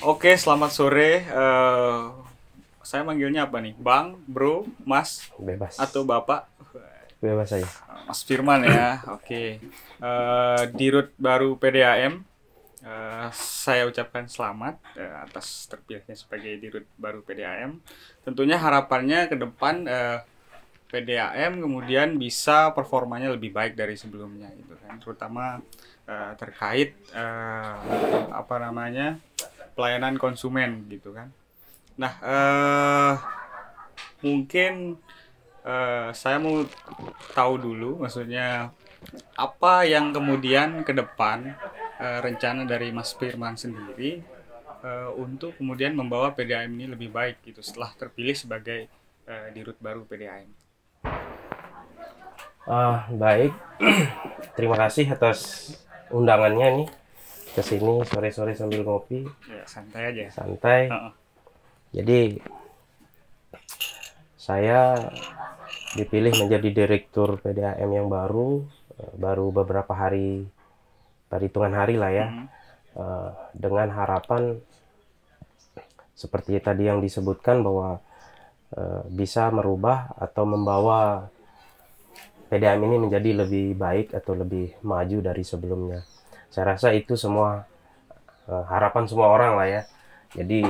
Oke, selamat sore. Saya manggilnya apa nih? Bang, Bro, Mas, atau Bebas, Bapak? bebas saya. Mas Firman ya. Oke. Dirut baru PDAM. Saya ucapkan selamat atas terpilihnya sebagai Dirut baru PDAM. Tentunya harapannya ke depan PDAM kemudian bisa performanya lebih baik dari sebelumnya gitu kan. Terutama terkait apa namanya? Pelayanan konsumen gitu kan. Nah, mungkin saya mau tahu dulu, maksudnya apa yang kemudian ke depan rencana dari Mas Firman sendiri untuk kemudian membawa PDAM ini lebih baik gitu setelah terpilih sebagai dirut baru PDAM. Baik, terima kasih atas undangannya nih ke sini sore-sore sambil ngopi, Ya, santai aja. santai. Uh-uh. Jadi saya dipilih menjadi direktur PDAM yang baru beberapa hari, perhitungan hari lah ya, Mm-hmm. dengan harapan seperti tadi yang disebutkan bahwa bisa merubah atau membawa PDAM ini menjadi lebih baik atau lebih maju dari sebelumnya. Saya rasa itu semua harapan semua orang lah ya. Jadi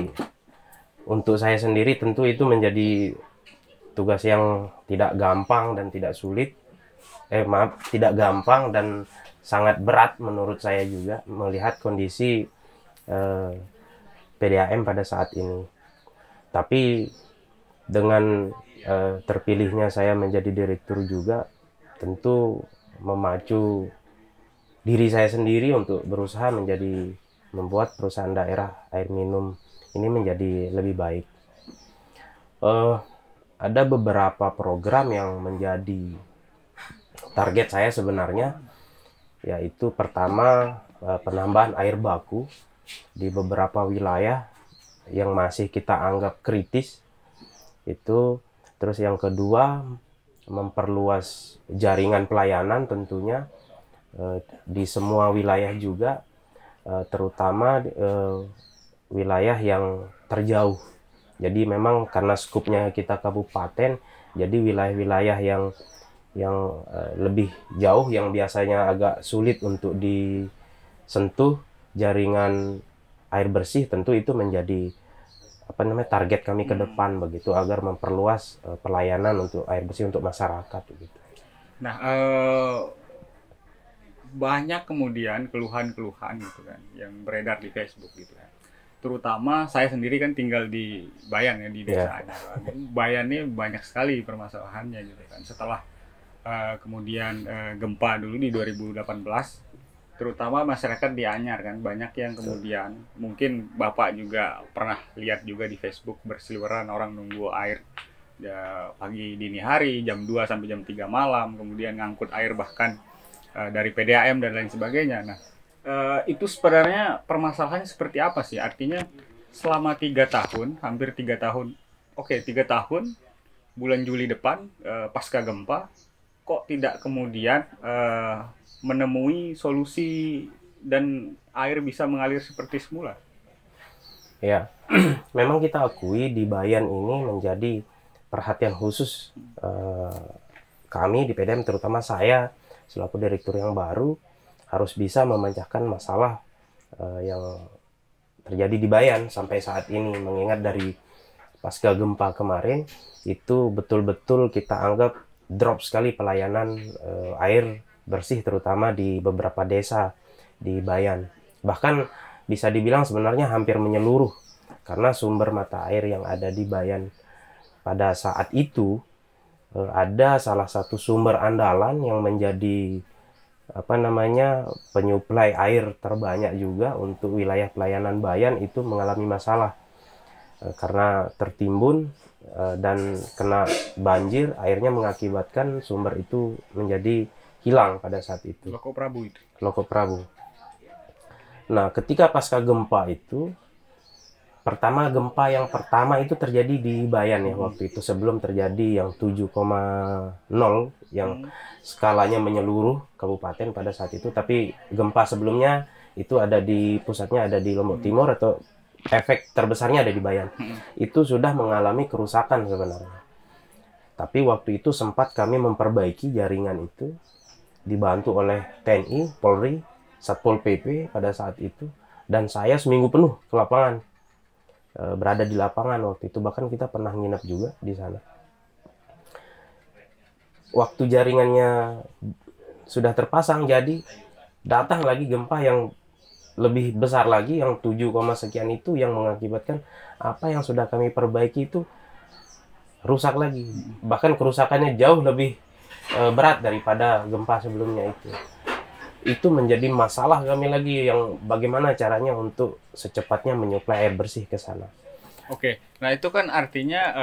untuk saya sendiri tentu itu menjadi tugas yang tidak gampang dan tidak sulit. Maaf, tidak gampang dan sangat berat menurut saya juga melihat kondisi eh, PDAM pada saat ini. Tapi dengan terpilihnya saya menjadi direktur juga tentu memacu diri saya sendiri untuk berusaha membuat perusahaan daerah air minum ini menjadi lebih baik. Eh, ada beberapa program yang menjadi target saya sebenarnya, yaitu pertama penambahan air baku di beberapa wilayah yang masih kita anggap kritis itu. Terus yang kedua, memperluas jaringan pelayanan tentunya di semua wilayah juga, terutama wilayah yang terjauh. Jadi memang karena skupnya kita kabupaten, jadi wilayah-wilayah yang lebih jauh yang biasanya agak sulit untuk disentuh jaringan air bersih, tentu itu menjadi target kami ke Hmm. depan begitu, agar memperluas pelayanan untuk air bersih untuk masyarakat begitu. Nah, banyak kemudian keluhan-keluhan gitu kan yang beredar di Facebook gitu kan. Terutama saya sendiri kan tinggal di Bayan ya, di Ya, desa Anyar. Bayan ini banyak sekali permasalahannya gitu kan. Setelah kemudian gempa dulu di 2018, terutama masyarakat di Anyar kan banyak yang betul. kemudian mungkin Bapak juga pernah lihat juga di Facebook berseliweran orang nunggu air ya, pagi dini hari jam 2 sampai jam 3 malam, kemudian ngangkut air bahkan dari PDAM dan lain sebagainya. Nah, itu sebenarnya permasalahannya seperti apa sih? Artinya selama 3 tahun, hampir 3 tahun, oke 3 tahun, bulan Juli depan pasca gempa, kok tidak kemudian menemui solusi dan air bisa mengalir seperti semula? Ya, memang kita akui di Bayan ini menjadi perhatian khusus kami di PDM, terutama saya selaku direktur yang baru harus bisa memecahkan masalah yang terjadi di Bayan sampai saat ini, mengingat dari pasca gempa kemarin itu betul-betul kita anggap drop sekali pelayanan air bersih, terutama di beberapa desa di Bayan. Bahkan bisa dibilang sebenarnya hampir menyeluruh, karena sumber mata air yang ada di Bayan pada saat itu ada salah satu sumber andalan yang menjadi penyuplai air terbanyak juga untuk wilayah pelayanan Bayan, itu mengalami masalah karena tertimbun dan kena banjir, airnya mengakibatkan sumber itu menjadi hilang pada saat itu, Loko Prabu itu. Loko Prabu. Nah, ketika pasca gempa itu, gempa yang pertama itu terjadi di Bayan ya, Hmm. waktu itu sebelum terjadi yang 7,0 yang Hmm. skalanya menyeluruh kabupaten pada saat itu. Tapi gempa sebelumnya itu ada di pusatnya ada di Lombok Hmm. Timur atau efek terbesarnya ada di Bayan. Itu sudah mengalami kerusakan sebenarnya. Tapi waktu itu sempat kami memperbaiki jaringan itu, dibantu oleh TNI, Polri, Satpol PP pada saat itu, dan saya seminggu penuh ke lapangan, berada di lapangan waktu itu, bahkan kita pernah nginep juga di sana. Waktu jaringannya sudah terpasang, jadi datang lagi gempa yang lebih besar lagi, yang 7, sekian itu, yang mengakibatkan apa yang sudah kami perbaiki itu rusak lagi. Bahkan kerusakannya jauh lebih berat daripada gempa sebelumnya itu. Itu menjadi masalah kami lagi, yang bagaimana caranya untuk secepatnya menyuplai air bersih ke sana. Oke, nah itu kan artinya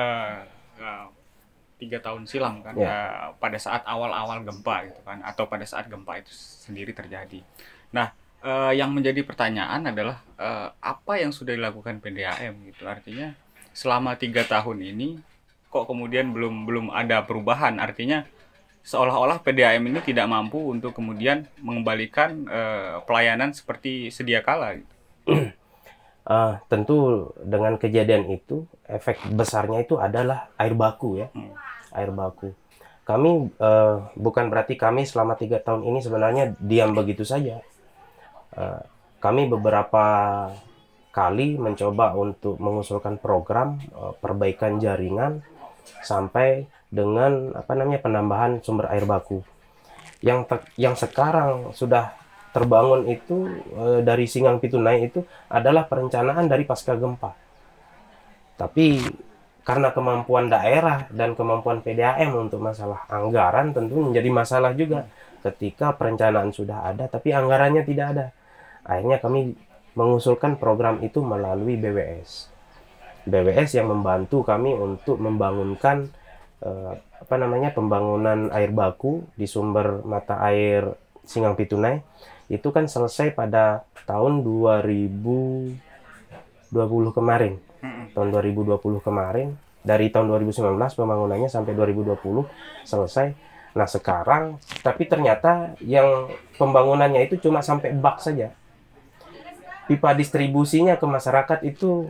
3 tahun silam kan, Ya. pada saat awal-awal gempa gitu kan, atau pada saat gempa itu sendiri terjadi. Nah, yang menjadi pertanyaan adalah apa yang sudah dilakukan PDAM gitu. Artinya selama 3 tahun ini kok kemudian belum ada perubahan. Artinya seolah-olah PDAM ini tidak mampu untuk kemudian mengembalikan pelayanan seperti sedia kala gitu. Tentu dengan kejadian itu, efek besarnya itu adalah air baku ya. Air baku. Kami bukan berarti kami selama 3 tahun ini sebenarnya diam begitu saja. Kami beberapa kali mencoba untuk mengusulkan program perbaikan jaringan sampai dengan penambahan sumber air baku. Yang sekarang sudah terbangun itu dari Singgang Pitunai itu adalah perencanaan dari pasca gempa. Tapi karena kemampuan daerah dan kemampuan PDAM untuk masalah anggaran tentu menjadi masalah juga ketika perencanaan sudah ada tapi anggarannya tidak ada. Akhirnya kami mengusulkan program itu melalui BWS. BWS yang membantu kami untuk membangunkan pembangunan air baku di sumber mata air Singgang Pitunai. Itu kan selesai pada tahun 2020 kemarin. Tahun 2020 kemarin, dari tahun 2019 pembangunannya sampai 2020 selesai. Nah sekarang, tapi ternyata yang pembangunannya itu cuma sampai bak saja. Pipa distribusinya ke masyarakat itu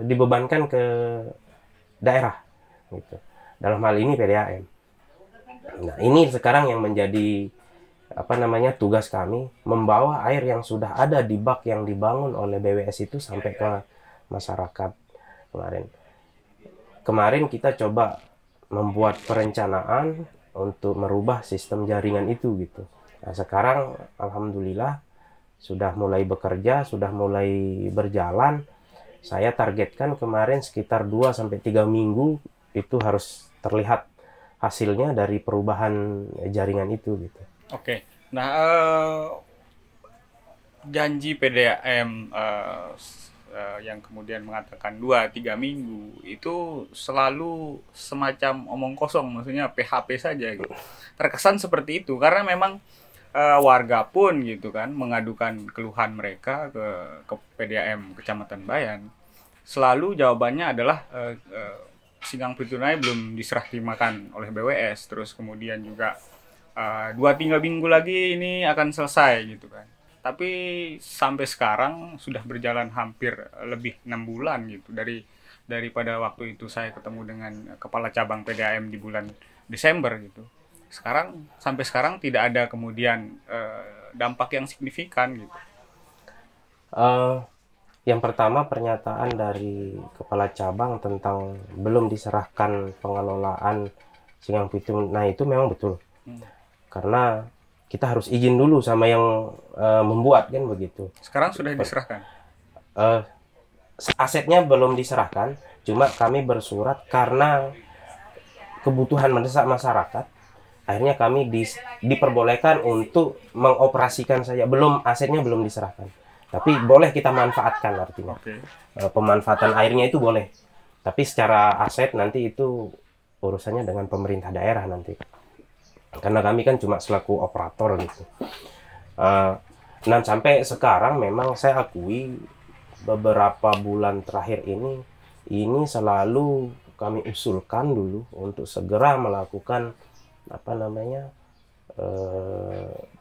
dibebankan ke daerah, gitu. Dalam hal ini PDAM. Nah ini sekarang yang menjadi tugas kami, membawa air yang sudah ada di bak yang dibangun oleh BWS itu sampai ke masyarakat. Kemarin kita coba membuat perencanaan untuk merubah sistem jaringan itu gitu. Nah, sekarang alhamdulillah sudah mulai bekerja, sudah mulai berjalan. Saya targetkan kemarin sekitar 2-3 minggu itu harus terlihat hasilnya dari perubahan jaringan itu gitu. Oke. Nah, janji PDAM yang kemudian mengatakan 2-3 minggu itu selalu semacam omong kosong, maksudnya PHP saja gitu. Terkesan seperti itu karena memang warga pun gitu kan mengadukan keluhan mereka ke PDAM Kecamatan Bayan. Selalu jawabannya adalah Singgang Pitunai belum diserah terimakan oleh BWS, terus kemudian juga 2-3 minggu lagi ini akan selesai gitu kan. Tapi sampai sekarang sudah berjalan hampir lebih 6 bulan gitu daripada waktu itu saya ketemu dengan kepala cabang PDAM di bulan Desember gitu. Sampai sekarang tidak ada kemudian dampak yang signifikan gitu. Yang pertama, pernyataan dari kepala cabang tentang belum diserahkan pengelolaan Singgang Pitunai itu memang betul. Karena kita harus izin dulu sama yang membuat kan begitu. Sekarang sudah diserahkan? Asetnya belum diserahkan, cuma kami bersurat karena kebutuhan mendesak masyarakat. Akhirnya kami diperbolehkan untuk mengoperasikan saja. Asetnya belum diserahkan. Tapi boleh kita manfaatkan artinya. Okay. Pemanfaatan airnya itu boleh. Tapi secara aset nanti itu urusannya dengan pemerintah daerah nanti. Karena kami kan cuma selaku operator gitu. Nah sampai sekarang memang saya akui beberapa bulan terakhir ini selalu kami usulkan dulu untuk segera melakukan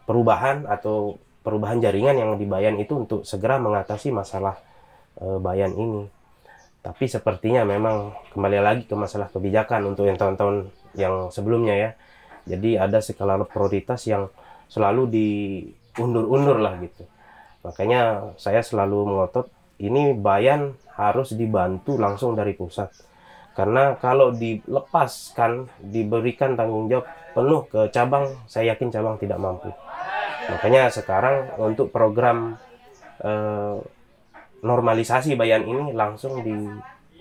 perubahan jaringan yang di Bayan itu untuk segera mengatasi masalah Bayan ini. Tapi sepertinya memang kembali lagi ke masalah kebijakan untuk yang tahun-tahun yang sebelumnya ya. Jadi ada skala prioritas yang selalu diundur-undur lah gitu. Makanya saya selalu mengotot ini Bayan harus dibantu langsung dari pusat. Karena kalau dilepaskan, diberikan tanggung jawab penuh ke cabang, saya yakin cabang tidak mampu. Makanya sekarang untuk program normalisasi Bayan ini langsung di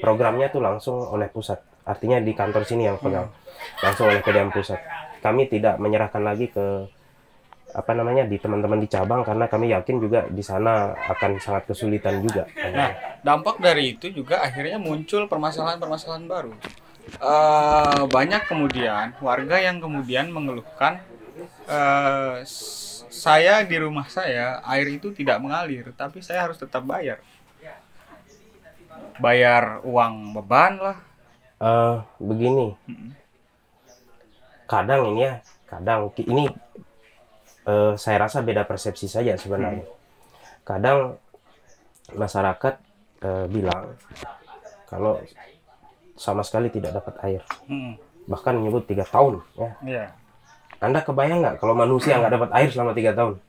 programnya tuh langsung oleh pusat. Artinya di kantor sini yang pegang langsung oleh PDAM pusat. Kami tidak menyerahkan lagi ke di teman-teman di cabang karena kami yakin juga di sana akan sangat kesulitan juga. Nah, dampak dari itu juga akhirnya muncul permasalahan-permasalahan baru. Banyak kemudian warga yang kemudian mengeluhkan saya di rumah saya air itu tidak mengalir, tapi saya harus tetap bayar uang beban lah. Begini, kadang ini saya rasa beda persepsi saja sebenarnya. Kadang masyarakat bilang kalau sama sekali tidak dapat air, bahkan menyebut 3 tahun ya. Yeah. Anda kebayang nggak kalau manusia nggak dapat air selama 3 tahun?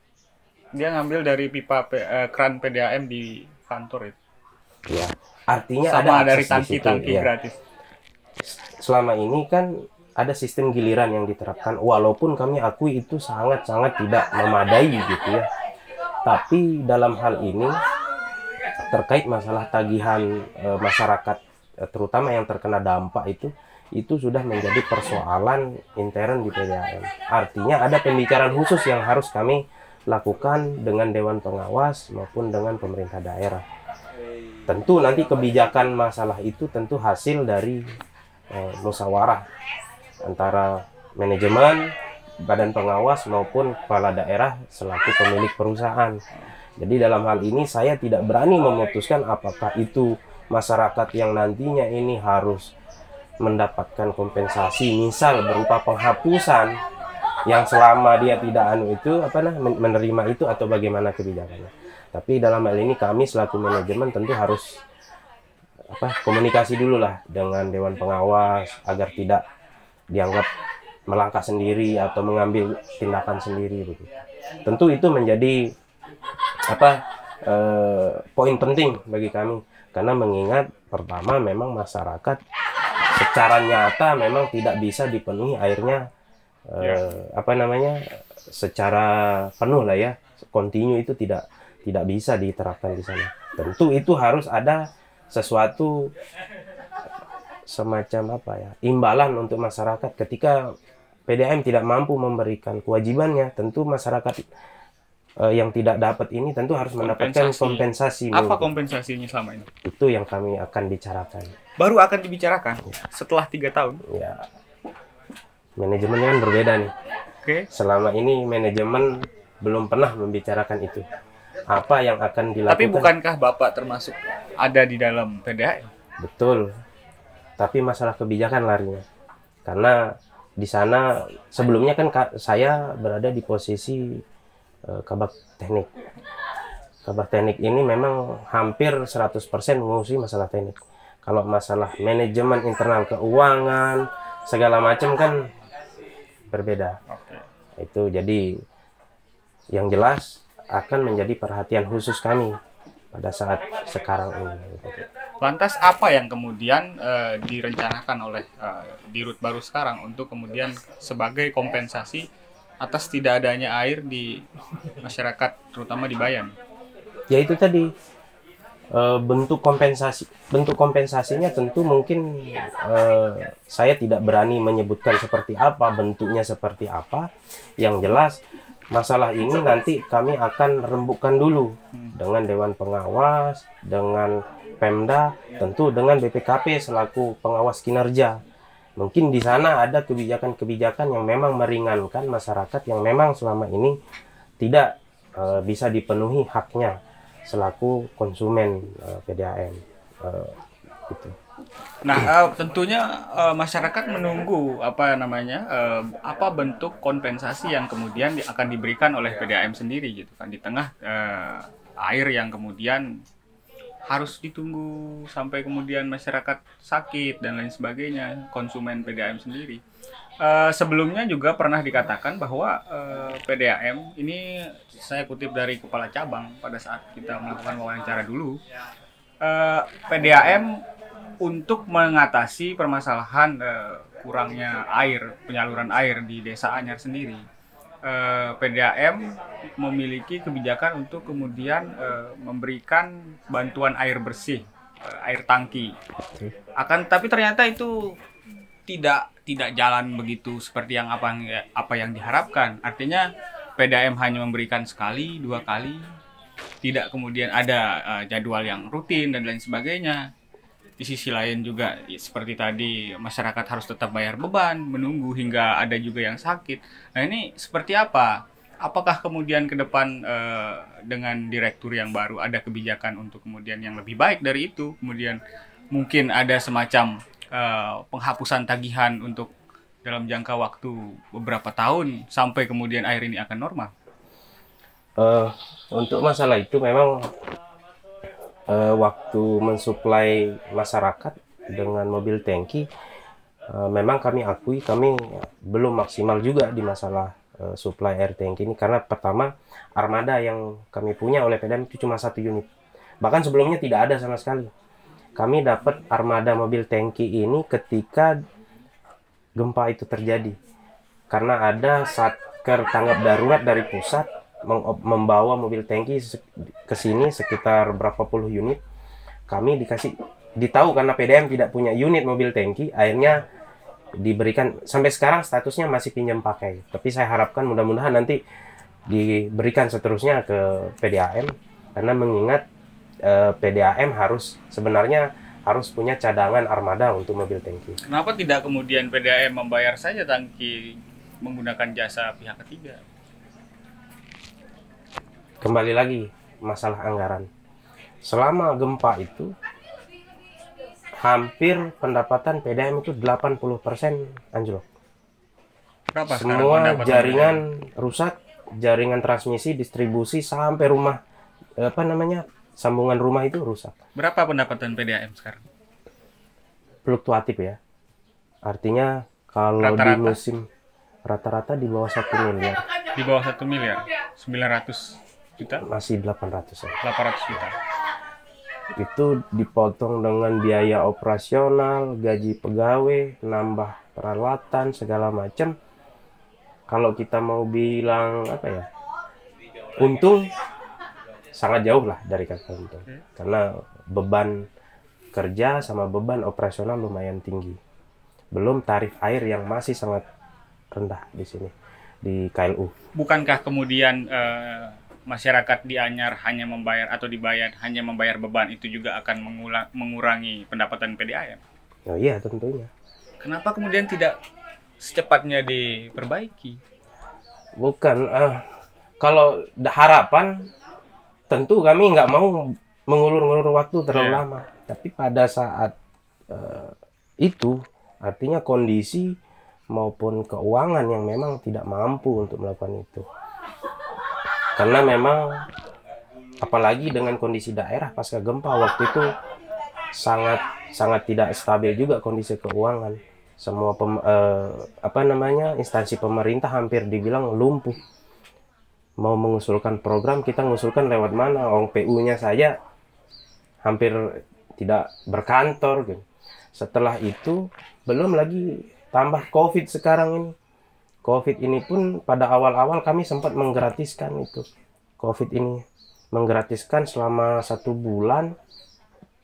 Dia ngambil dari pipa kran PDAM di kantor itu. Ya, artinya sama ada dari tangki-tangki ya. Gratis. Selama ini kan ada sistem giliran yang diterapkan, walaupun kami akui itu sangat-sangat tidak memadai gitu ya. Tapi dalam hal ini terkait masalah tagihan masyarakat, terutama yang terkena dampak itu sudah menjadi persoalan intern di PDAM. Artinya ada pembicaraan khusus yang harus kami lakukan dengan Dewan Pengawas maupun dengan pemerintah daerah. Tentu nanti kebijakan masalah itu tentu hasil dari musyawarah antara manajemen, badan pengawas maupun kepala daerah selaku pemilik perusahaan. Jadi dalam hal ini saya tidak berani memutuskan apakah itu masyarakat yang nantinya ini harus mendapatkan kompensasi misal berupa penghapusan yang selama dia tidak menerima itu atau bagaimana kebijakannya. Tapi dalam hal ini kami selaku manajemen tentu harus komunikasi dulu lah dengan Dewan Pengawas agar tidak dianggap melangkah sendiri atau mengambil tindakan sendiri begitu. Tentu itu menjadi poin penting bagi kami karena mengingat pertama memang masyarakat secara nyata memang tidak bisa dipenuhi airnya secara penuh lah ya, kontinu itu tidak bisa diterapkan di sana. Tentu itu harus ada sesuatu semacam imbalan untuk masyarakat ketika PDAM tidak mampu memberikan kewajibannya. Tentu masyarakat yang tidak dapat ini tentu harus mendapatkan kompensasi. Apa kompensasinya selama ini? Itu yang kami akan bicarakan. Baru akan dibicarakan setelah 3 tahun? Ya, manajemennya kan berbeda nih. Okay. Selama ini manajemen belum pernah membicarakan itu. Apa yang akan dilakukan? Tapi bukankah Bapak termasuk ada di dalam PDAM? Betul. Tapi masalah kebijakan larinya. Karena di sana sebelumnya kan saya berada di posisi Kabak Teknik. Kabak Teknik ini memang hampir 100% mengurusi masalah teknik. Kalau masalah manajemen internal keuangan segala macam kan berbeda. Okay. Itu jadi yang jelas akan menjadi perhatian khusus kami pada saat sekarang ini. Lantas apa yang kemudian direncanakan oleh Dirut baru sekarang untuk kemudian sebagai kompensasi atas tidak adanya air di masyarakat, terutama di Bayan? Ya itu tadi bentuk kompensasinya tentu mungkin saya tidak berani menyebutkan seperti apa, bentuknya seperti apa. Yang jelas masalah ini nanti kami akan rembukkan dulu dengan Dewan Pengawas, dengan Pemda, tentu dengan BPKP selaku pengawas kinerja. Mungkin di sana ada kebijakan-kebijakan yang memang meringankan masyarakat yang memang selama ini tidak bisa dipenuhi haknya selaku konsumen PDAM. Gitu. Nah, tentunya masyarakat menunggu apa bentuk kompensasi yang kemudian akan diberikan oleh PDAM sendiri gitu kan di tengah air yang kemudian harus ditunggu sampai kemudian masyarakat sakit dan lain sebagainya, konsumen PDAM sendiri. Sebelumnya juga pernah dikatakan bahwa PDAM ini, saya kutip dari kepala cabang pada saat kita melakukan wawancara dulu, PDAM untuk mengatasi permasalahan kurangnya air, penyaluran air di Desa Anyar sendiri, PDAM memiliki kebijakan untuk kemudian memberikan bantuan air bersih, air tangki. Tapi ternyata itu tidak jalan begitu seperti yang apa yang diharapkan. Artinya PDAM hanya memberikan sekali, 2 kali, tidak kemudian ada jadwal yang rutin dan lain sebagainya. Di sisi lain juga seperti tadi, masyarakat harus tetap bayar beban, menunggu hingga ada juga yang sakit. Nah, ini seperti apa? Apakah kemudian ke depan dengan direktur yang baru ada kebijakan untuk kemudian yang lebih baik dari itu? Kemudian mungkin ada semacam penghapusan tagihan untuk dalam jangka waktu beberapa tahun sampai kemudian air ini akan normal? Untuk masalah itu memang waktu mensuplai masyarakat dengan mobil tangki, memang kami akui kami belum maksimal juga di masalah suplai air tangki ini, karena pertama armada yang kami punya oleh PDAM itu cuma 1 unit, bahkan sebelumnya tidak ada sama sekali. Kami dapat armada mobil tangki ini ketika gempa itu terjadi, karena ada satker tanggap darurat dari pusat membawa mobil tangki ke sini sekitar berapa puluh unit. Kami ditahu karena PDAM tidak punya unit mobil tangki, akhirnya diberikan, sampai sekarang statusnya masih pinjam pakai. Tapi saya harapkan mudah-mudahan nanti diberikan seterusnya ke PDAM, karena mengingat PDAM sebenarnya harus punya cadangan armada untuk mobil tangki. Kenapa tidak kemudian PDAM membayar saja tangki menggunakan jasa pihak ketiga? Kembali lagi masalah anggaran. Selama gempa itu hampir pendapatan PDAM itu 80% anjlok. Berapa semua jaringan rusak, jaringan transmisi, distribusi sampai rumah, sambungan rumah itu rusak. Berapa pendapatan PDAM sekarang? Fluktuatif ya. Artinya kalau Rata-rata? di musim rata-rata di bawah 1 miliar. Di bawah 1 miliar? 900 juta? Masih 800 ya. 800 juta. Itu dipotong dengan biaya operasional, gaji pegawai, nambah peralatan, segala macam. Kalau kita mau bilang untung, sangat jauh lah dari kata untung. Karena beban kerja sama beban operasional lumayan tinggi. Belum tarif air yang masih sangat rendah di sini, di KLU. Bukankah kemudian masyarakat di Anyar hanya membayar beban, itu juga akan mengurangi pendapatan PDAM? Oh iya, tentunya. Kenapa kemudian tidak secepatnya diperbaiki? Bukan, kalau harapan tentu kami nggak mau mengulur-ngulur waktu terlalu lama. Tapi pada saat itu, artinya kondisi maupun keuangan yang memang tidak mampu untuk melakukan itu. Karena memang apalagi dengan kondisi daerah pasca gempa waktu itu sangat tidak stabil juga kondisi keuangan. Semua instansi pemerintah hampir dibilang lumpuh. Mau mengusulkan program, kita mengusulkan lewat mana? PU-nya saja hampir tidak berkantor gitu. Setelah itu belum lagi tambah COVID sekarang ini. COVID ini pun pada awal-awal kami sempat menggratiskan itu. COVID ini menggratiskan selama 1 bulan.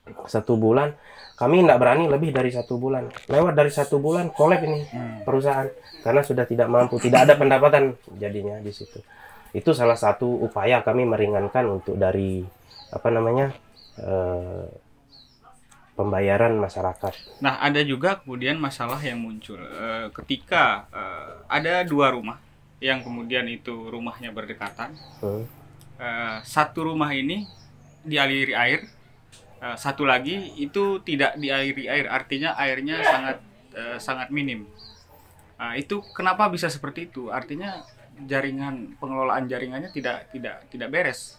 1 bulan. Kami tidak berani lebih dari 1 bulan. Lewat dari 1 bulan, kolab ini perusahaan. Karena sudah tidak mampu, tidak ada pendapatan jadinya di situ. Itu salah satu upaya kami meringankan untuk dari pembayaran masyarakat. Nah, ada juga kemudian masalah yang muncul ketika ada 2 rumah yang kemudian itu rumahnya berdekatan. Satu rumah ini dialiri air, satu lagi itu tidak dialiri air, artinya airnya sangat minim. Itu kenapa bisa seperti itu? Artinya pengelolaan jaringannya tidak beres.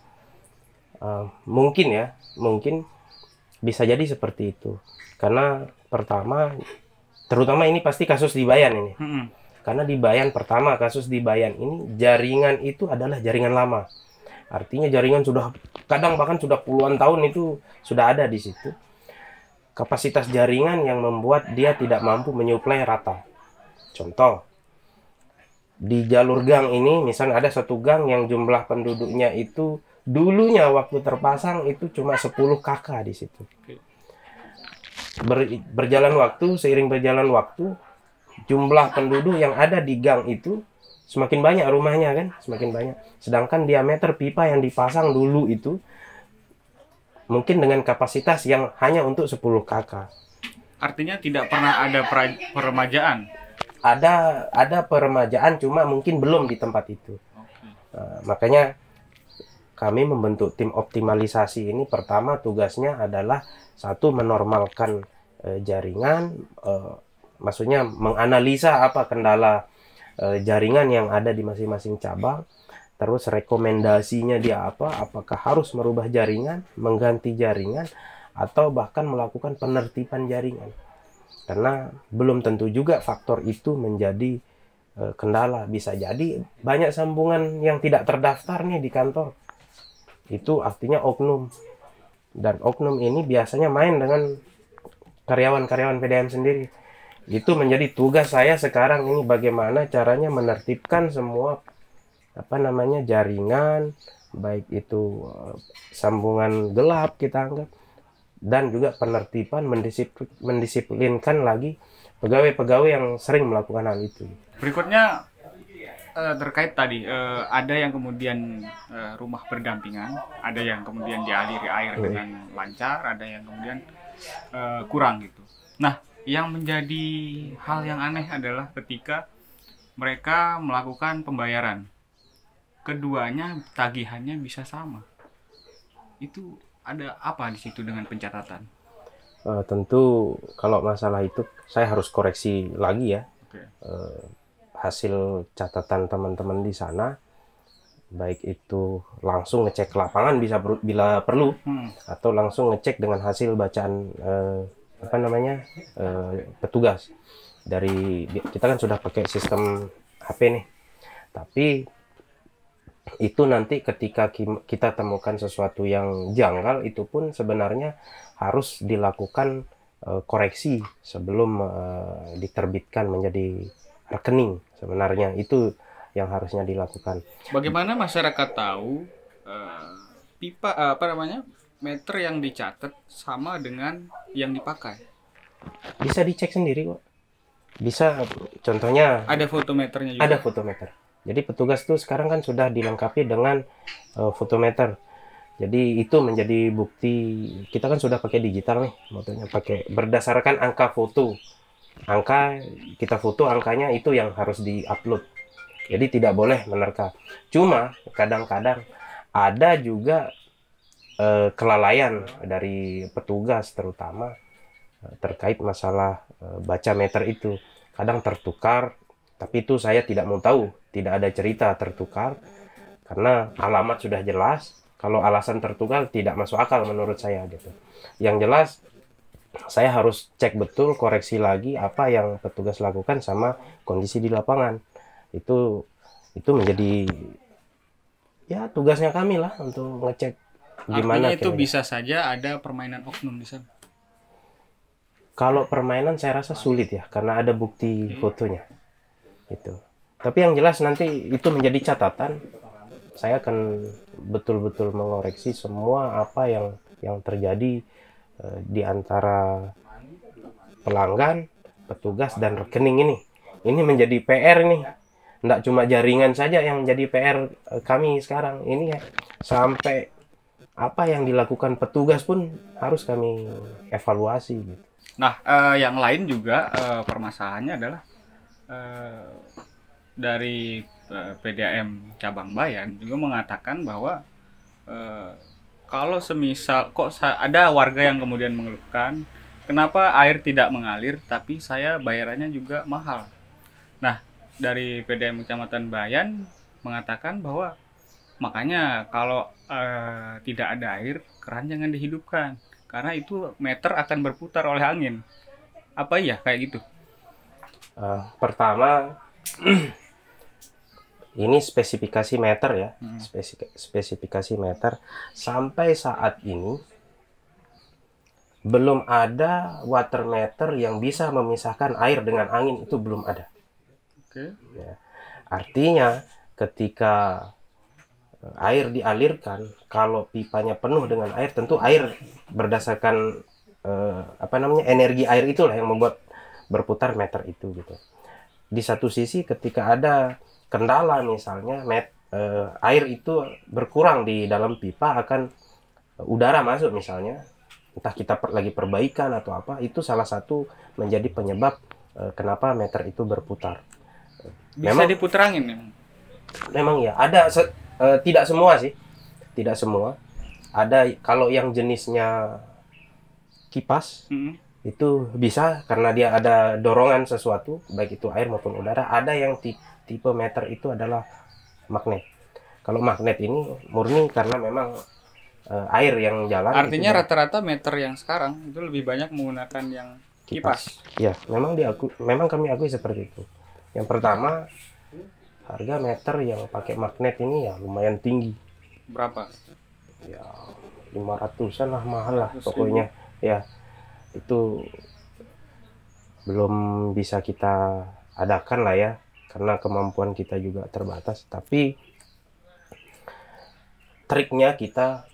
Mungkin Bisa jadi seperti itu. Karena pertama, terutama ini pasti kasus di Bayan ini. Karena di Bayan pertama, kasus di Bayan ini jaringan itu adalah jaringan lama. Artinya jaringan sudah kadang bahkan sudah puluhan tahun itu sudah ada di situ. Kapasitas jaringan yang membuat dia tidak mampu menyuplai rata. Contoh, di jalur gang ini misalnya ada satu gang yang jumlah penduduknya itu dulunya waktu terpasang itu cuma 10 kakak di situ. Berjalan waktu, seiring berjalan waktu, jumlah penduduk yang ada di gang itu semakin banyak rumahnya kan, semakin banyak. Sedangkan diameter pipa yang dipasang dulu itu mungkin dengan kapasitas yang hanya untuk 10 kakak. Artinya tidak pernah ada peremajaan. Ada peremajaan, cuma mungkin belum di tempat itu. Makanya kami membentuk tim optimalisasi ini. Pertama tugasnya adalah satu, menormalkan jaringan, maksudnya menganalisa apa kendala jaringan yang ada di masing-masing cabang, terus rekomendasinya dia apa, apakah harus merubah jaringan, mengganti jaringan, atau bahkan melakukan penertiban jaringan. Karena belum tentu juga faktor itu menjadi kendala. Bisa jadi banyak sambungan yang tidak terdaftar nih di kantor. Itu artinya oknum. Dan oknum ini biasanya main dengan karyawan-karyawan PDAM sendiri. Itu menjadi tugas saya sekarang ini, bagaimana caranya menertibkan semua jaringan, baik itu sambungan gelap kita anggap, dan juga penertiban, mendisiplinkan lagi pegawai-pegawai yang sering melakukan hal itu. Berikutnya terkait tadi, ada yang kemudian rumah berdampingan, ada yang kemudian dialiri air dengan lancar, ada yang kemudian kurang gitu. Nah, yang menjadi hal yang aneh adalah ketika mereka melakukan pembayaran, keduanya tagihannya bisa sama. Itu ada apa di situ dengan pencatatan? Tentu kalau masalah itu saya harus koreksi lagi ya. Hasil catatan teman-teman di sana, baik itu langsung ngecek lapangan bila perlu, atau langsung ngecek dengan hasil bacaan petugas. Dari kita kan sudah pakai sistem HP nih, tapi itu nanti ketika kita temukan sesuatu yang janggal, itu pun sebenarnya harus dilakukan koreksi sebelum diterbitkan menjadi rekening. Sebenarnya itu yang harusnya dilakukan. Bagaimana masyarakat tahu meter yang dicatat sama dengan yang dipakai? Bisa dicek sendiri kok. Bisa, contohnya ada fotometernya juga. Ada fotometer. Jadi petugas tuh sekarang kan sudah dilengkapi dengan fotometer. Jadi itu menjadi bukti, kita kan sudah pakai digital nih, motonya pakai berdasarkan angka foto. Angka kita foto, angkanya itu yang harus diupload. Jadi tidak boleh menerka. Cuma kadang-kadang ada juga kelalaian dari petugas, terutama terkait masalah baca meter itu. Kadang tertukar, tapi itu saya tidak mau tahu, tidak ada cerita tertukar, karena alamat sudah jelas. Kalau alasan tertukar tidak masuk akal menurut saya gitu. Yang jelas saya harus cek betul, koreksi lagi apa yang petugas lakukan sama kondisi di lapangan. Itu menjadi ya tugasnya kami lah untuk ngecek gimana. Artinya itu bisa saja ada permainan oknum di sana. Kalau permainan saya rasa sulit ya, karena ada bukti fotonya. Itu. Tapi yang jelas nanti itu menjadi catatan. Saya akan betul-betul mengoreksi semua apa yang terjadi di antara pelanggan, petugas, dan rekening ini. Ini menjadi PR nih. Nggak cuma jaringan saja yang menjadi PR kami sekarang. Ini ya, sampai apa yang dilakukan petugas pun harus kami evaluasi gitu. Nah, yang lain juga permasalahannya adalah dari PDAM cabang Bayan juga mengatakan bahwa kalau semisal ada warga yang kemudian mengeluhkan kenapa air tidak mengalir tapi saya bayarannya juga mahal. Nah, dari PDAM Kecamatan Bayan mengatakan bahwa makanya kalau tidak ada air, keran jangan dihidupkan. karena itu meter akan berputar oleh angin. Apa iya kayak gitu? Pertama, ini spesifikasi meter ya, spesifikasi meter. Sampai saat ini belum ada water meter yang bisa memisahkan air dengan angin, itu belum ada. Oke. Ya. Artinya ketika air dialirkan, kalau pipanya penuh dengan air, tentu air berdasarkan energi air itulah yang membuat berputar meter itu gitu. Di satu sisi ketika ada kendala misalnya air itu berkurang di dalam pipa, akan udara masuk misalnya, entah kita lagi perbaikan atau apa, itu salah satu menjadi penyebab kenapa meter itu berputar. Bisa diputar angin ya? Memang ya, ada tidak semua sih, tidak semua. Ada kalau yang jenisnya kipas itu bisa karena dia ada dorongan sesuatu, baik itu air maupun udara. Ada yang tipe meter itu adalah magnet. Kalau magnet ini murni karena memang air yang jalan. Artinya rata-rata meter yang sekarang itu lebih banyak menggunakan yang kipas. Ya, memang kami akui seperti itu. Yang pertama, harga meter yang pakai magnet ini ya lumayan tinggi. Berapa? Ya 500-an lah, mahal lah pokoknya. Ya, itu belum bisa kita adakan lah ya, karena kemampuan kita juga terbatas. Tapi triknya kita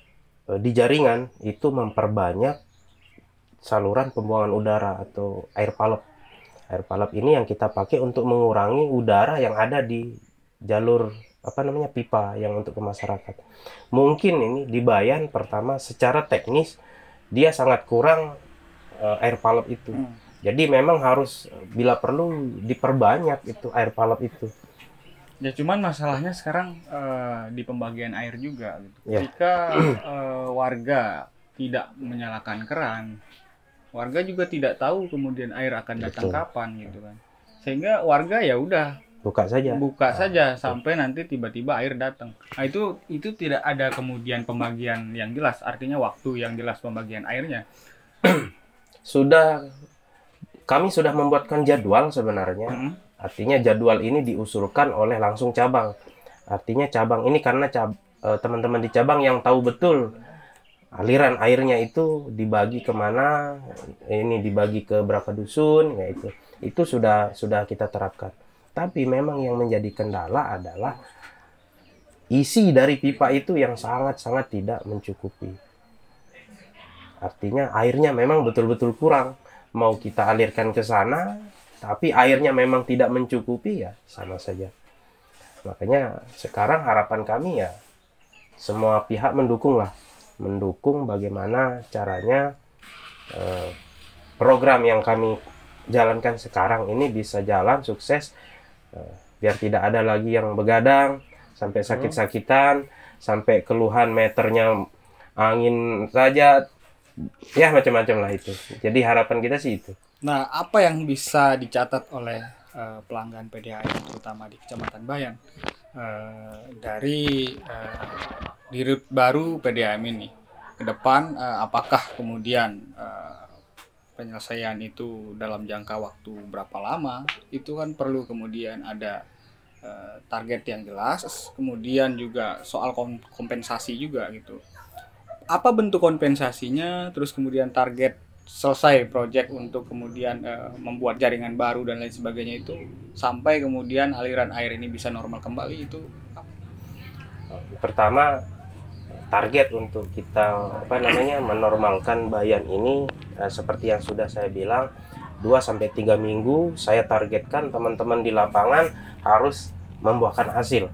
di jaringan itu memperbanyak saluran pembuangan udara atau air palep. Air palep ini yang kita pakai untuk mengurangi udara yang ada di jalur pipa yang untuk ke masyarakat. Mungkin ini di Bayan pertama secara teknis dia sangat kurang air palep itu. Jadi memang harus bila perlu diperbanyak itu air palep itu. Ya cuman masalahnya sekarang di pembagian air juga gitu. Ya. Jika warga tidak menyalakan keran, warga juga tidak tahu kemudian air akan datang kapan gitu kan. Sehingga warga ya udah buka saja sampai nanti tiba-tiba air datang. Nah, itu tidak ada kemudian pembagian yang jelas, artinya waktu yang jelas pembagian airnya. Kami sudah membuatkan jadwal sebenarnya. Artinya jadwal ini diusulkan oleh langsung cabang. Artinya cabang ini karena teman-teman di cabang yang tahu betul aliran airnya itu dibagi kemana, ini dibagi ke berapa dusun, ya itu sudah kita terapkan. Tapi memang yang menjadi kendala adalah isi dari pipa itu yang sangat-sangat tidak mencukupi. Artinya airnya memang betul-betul kurang. Mau kita alirkan ke sana, tapi airnya memang tidak mencukupi, ya sama saja. Makanya sekarang harapan kami ya semua pihak mendukung bagaimana caranya program yang kami jalankan sekarang ini bisa jalan sukses, biar tidak ada lagi yang begadang sampai sakit-sakitan, sampai keluhan meternya angin saja, ya macam-macam lah itu. Jadi harapan kita sih itu. Nah, apa yang bisa dicatat oleh pelanggan PDAM terutama di Kecamatan Bayan dari dirut baru PDAM ini ke depan, apakah kemudian penyelesaian itu dalam jangka waktu berapa lama? Itu kan perlu kemudian ada target yang jelas, kemudian juga soal kompensasi juga gitu. Apa bentuk kompensasinya, terus kemudian target selesai proyek untuk kemudian membuat jaringan baru dan lain sebagainya itu, sampai kemudian aliran air ini bisa normal kembali, itu pertama target untuk kita menormalkan Bayan ini seperti yang sudah saya bilang 2-3 minggu saya targetkan teman-teman di lapangan harus membuahkan hasil.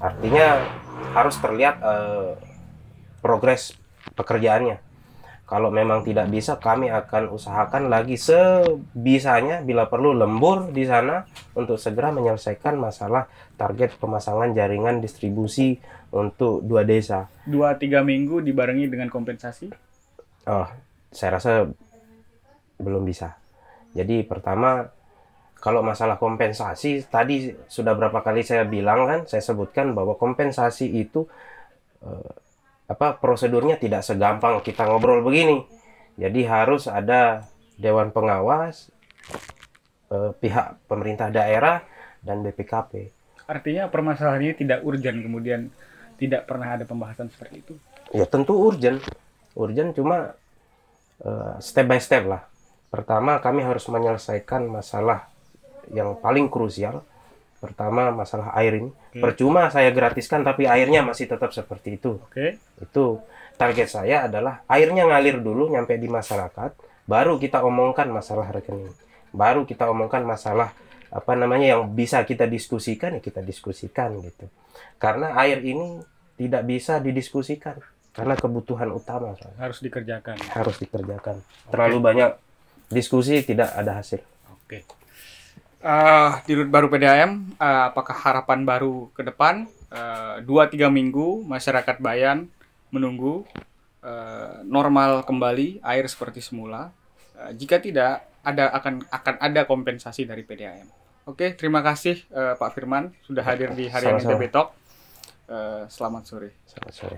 Artinya harus terlihat progres pekerjaannya. Kalau memang tidak bisa, kami akan usahakan lagi sebisanya bila perlu lembur di sana untuk segera menyelesaikan masalah target pemasangan jaringan distribusi untuk 2 desa. 2-3 minggu dibarengi dengan kompensasi? Saya rasa belum bisa. Jadi pertama, kalau masalah kompensasi, tadi sudah berapa kali saya bilang kan, saya sebutkan bahwa kompensasi itu prosedurnya tidak segampang kita ngobrol begini. Jadi harus ada dewan pengawas, pihak pemerintah daerah, dan BPKP. Artinya permasalahan ini tidak urgent, kemudian tidak pernah ada pembahasan seperti itu. Ya tentu urgent, cuma step by step lah. Pertama kami harus menyelesaikan masalah yang paling krusial. Pertama masalah air ini. Percuma saya gratiskan tapi airnya masih tetap seperti itu. Itu target saya adalah airnya ngalir dulu nyampe di masyarakat, baru kita omongkan masalah rekening. Baru kita omongkan masalah yang bisa kita diskusikan, ya kita diskusikan gitu. Karena air ini tidak bisa didiskusikan karena kebutuhan utama harus dikerjakan. Terlalu banyak diskusi tidak ada hasil. Di Rut Baru PDAM, apakah harapan baru ke depan 2-3 minggu masyarakat Bayan menunggu normal kembali air seperti semula? Jika tidak, akan ada kompensasi dari PDAM. Oke, terima kasih Pak Firman sudah hadir di hari ini TB Talk. Selamat sore. Selamat sore.